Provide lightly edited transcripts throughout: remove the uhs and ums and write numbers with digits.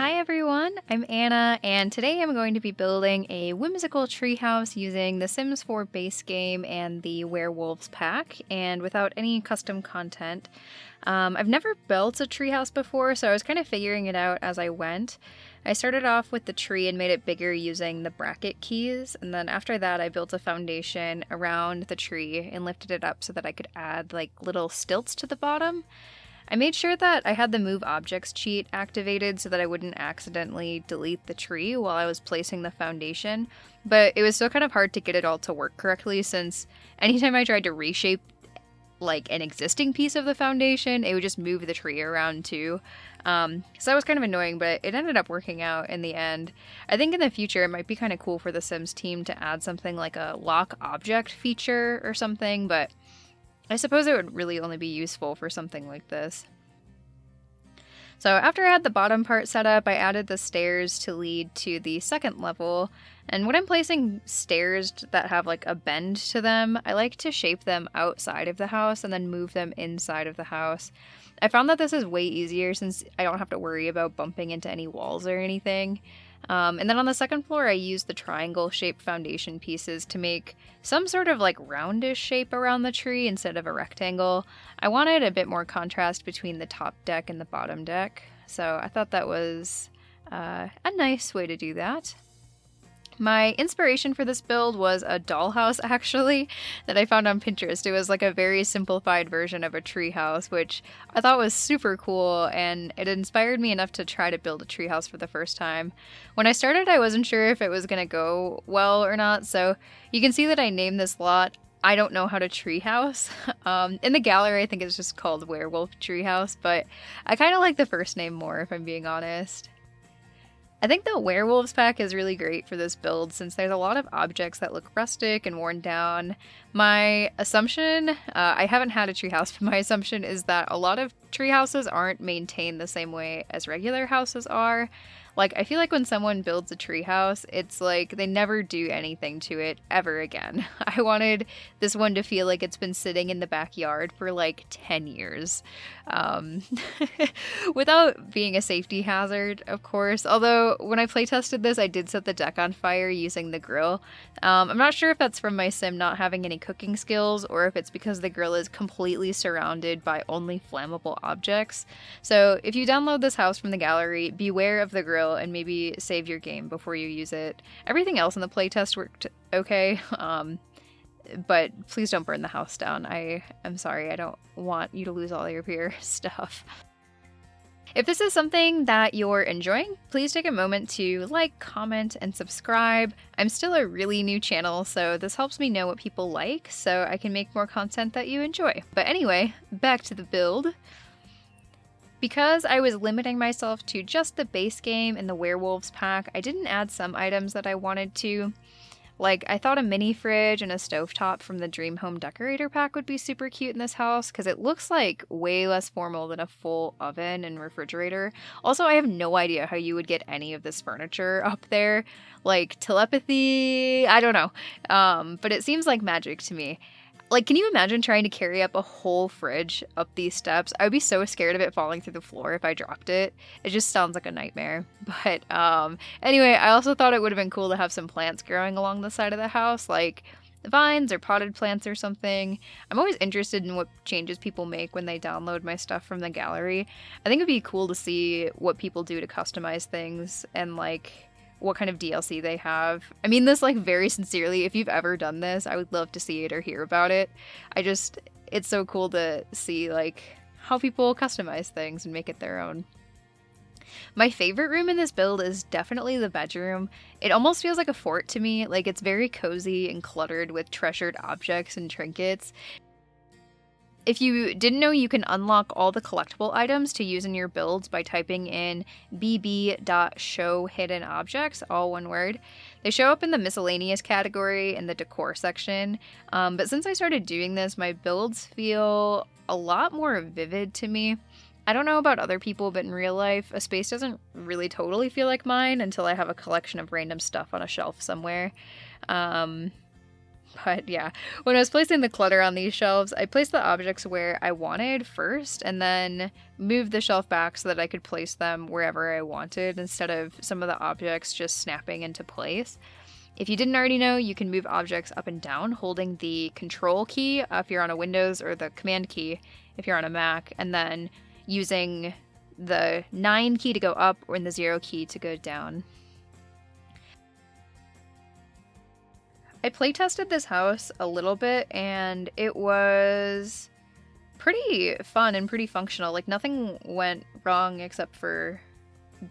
Hi everyone, I'm Anna, and today I'm going to be building a whimsical treehouse using the Sims 4 base game and the Werewolves Pack, and without any custom content. I've never built a treehouse before, so I was kind of figuring it out as I went. I started off with the tree and made it bigger using the bracket keys, and then after that I built a foundation around the tree and lifted it up so that I could add like little stilts to the bottom. I made sure that I had the Move Objects cheat activated so that I wouldn't accidentally delete the tree while I was placing the foundation, but it was still kind of hard to get it all to work correctly since anytime I tried to reshape like an existing piece of the foundation, it would just move the tree around too. So that was kind of annoying, but it ended up working out in the end. I think in the future it might be kind of cool for the Sims team to add something like a lock object feature or something, but I suppose it would really only be useful for something like this. So after I had the bottom part set up, I added the stairs to lead to the second level. And when I'm placing stairs that have like a bend to them, I like to shape them outside of the house and then move them inside of the house. I found that this is way easier since I don't have to worry about bumping into any walls or anything. And then on the second floor, I used the triangle-shaped foundation pieces to make some sort of like roundish shape around the tree instead of a rectangle. I wanted a bit more contrast between the top deck and the bottom deck, so I thought that was a nice way to do that. My inspiration for this build was a dollhouse, actually, that I found on Pinterest. It was like a very simplified version of a treehouse, which I thought was super cool, and it inspired me enough to try to build a treehouse for the first time. When I started, I wasn't sure if it was going to go well or not, so you can see that I named this lot I Don't Know How to Treehouse. In the gallery, I think it's just called Werewolf Treehouse, but I kind of like the first name more, if I'm being honest. I think the Werewolves Pack is really great for this build since there's a lot of objects that look rustic and worn down. My assumption, I haven't had a treehouse, but my assumption is that a lot of treehouses aren't maintained the same way as regular houses are. Like, I feel like when someone builds a treehouse, it's like they never do anything to it ever again. I wanted this one to feel like it's been sitting in the backyard for like 10 years. Without being a safety hazard, of course. Although, when I playtested this, I did set the deck on fire using the grill. I'm not sure if that's from my sim not having any cooking skills, or if it's because the grill is completely surrounded by only flammable objects. So, if you download this house from the gallery, beware of the grill and maybe save your game before you use it. Everything else in the playtest worked okay, but please don't burn the house down. I'm sorry, I don't want you to lose all your stuff. If this is something that you're enjoying, please take a moment to like, comment, and subscribe. I'm still a really new channel, so this helps me know what people like, so I can make more content that you enjoy. But anyway, back to the build. Because I was limiting myself to just the base game and the Werewolves Pack, I didn't add some items that I wanted to. Like, I thought a mini fridge and a stovetop from the Dream Home Decorator pack would be super cute in this house, because it looks like way less formal than a full oven and refrigerator. Also, I have no idea how you would get any of this furniture up there. Like, telepathy, I don't know. But it seems like magic to me. Like, can you imagine trying to carry up a whole fridge up these steps? I would be so scared of it falling through the floor if I dropped it. It just sounds like a nightmare. But anyway, I also thought it would have been cool to have some plants growing along the side of the house, like vines or potted plants or something. I'm always interested in what changes people make when they download my stuff from the gallery. I think it'd be cool to see what people do to customize things and like what kind of DLC they have. I mean this like very sincerely. If you've ever done this, I would love to see it or hear about it. It's so cool to see like how people customize things and make it their own. My favorite room in this build is definitely the bedroom. It almost feels like a fort to me. Like, it's very cozy and cluttered with treasured objects and trinkets. If you didn't know, you can unlock all the collectible items to use in your builds by typing in bb.show hidden objects, all one word. They show up in the miscellaneous category in the decor section, but since I started doing this, my builds feel a lot more vivid to me. I don't know about other people, but in real life, a space doesn't really totally feel like mine until I have a collection of random stuff on a shelf somewhere. But yeah, when I was placing the clutter on these shelves, I placed the objects where I wanted first and then moved the shelf back so that I could place them wherever I wanted instead of some of the objects just snapping into place. If you didn't already know, you can move objects up and down holding the control key if you're on a Windows or the command key if you're on a Mac, and then using the 9 key to go up or the 0 key to go down. I playtested this house a little bit and it was pretty fun and pretty functional. Like nothing went wrong except for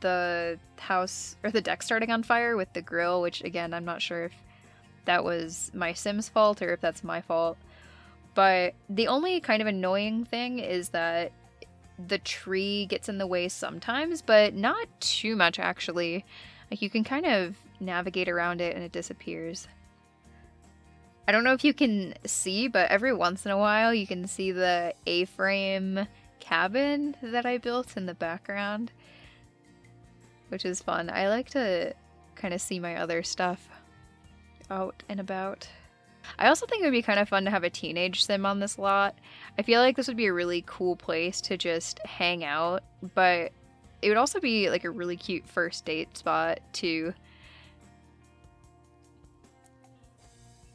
the house or the deck starting on fire with the grill, which again, I'm not sure if that was my Sim's fault or if that's my fault. But the only kind of annoying thing is that the tree gets in the way sometimes, but not too much actually. Like you can kind of navigate around it and it disappears. I don't know if you can see, but every once in a while you can see the A-frame cabin that I built in the background, which is fun. I like to kind of see my other stuff out and about. I also think it would be kind of fun to have a teenage sim on this lot. I feel like this would be a really cool place to just hang out, but it would also be like a really cute first date spot too.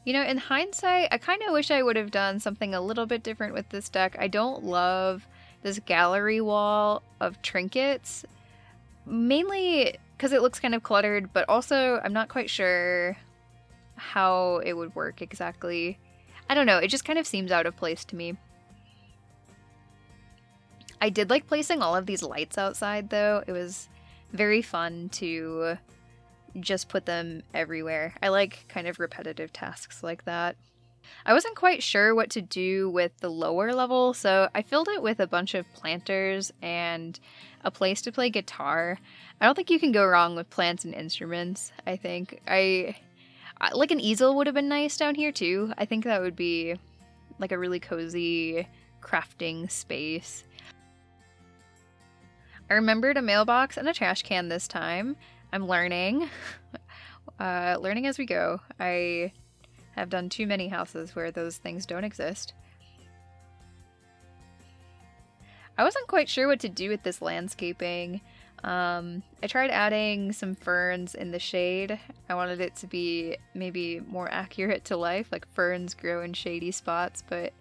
You know, in hindsight, I kind of wish I would have done something a little bit different with this deck. I don't love this gallery wall of trinkets, mainly because it looks kind of cluttered, but also I'm not quite sure how it would work exactly. I don't know, it just kind of seems out of place to me. I did like placing all of these lights outside though. It was very fun to just put them everywhere. I like kind of repetitive tasks like that. I wasn't quite sure what to do with the lower level, so I filled it with a bunch of planters and a place to play guitar. I don't think you can go wrong with plants and instruments, I think. Like an easel would have been nice down here too. I think that would be like a really cozy crafting space. I remembered a mailbox and a trash can this time. I'm learning. Learning as we go. I have done too many houses where those things don't exist. I wasn't quite sure what to do with this landscaping. I tried adding some ferns in the shade. I wanted it to be maybe more accurate to life, like ferns grow in shady spots, but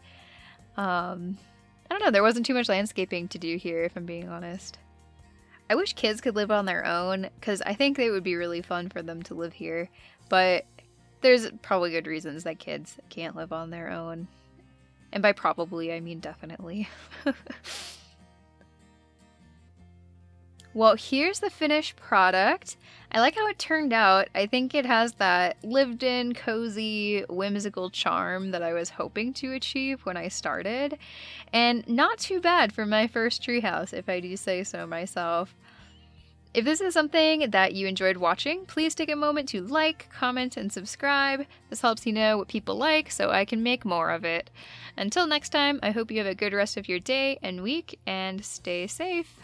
I don't know, there wasn't too much landscaping to do here, if I'm being honest. I wish kids could live on their own, because I think it would be really fun for them to live here, but there's probably good reasons that kids can't live on their own. And by probably, I mean definitely. Well, here's the finished product. I like how it turned out. I think it has that lived-in, cozy, whimsical charm that I was hoping to achieve when I started. And not too bad for my first treehouse, if I do say so myself. If this is something that you enjoyed watching, please take a moment to like, comment, and subscribe. This helps you know what people like so I can make more of it. Until next time, I hope you have a good rest of your day and week, and stay safe.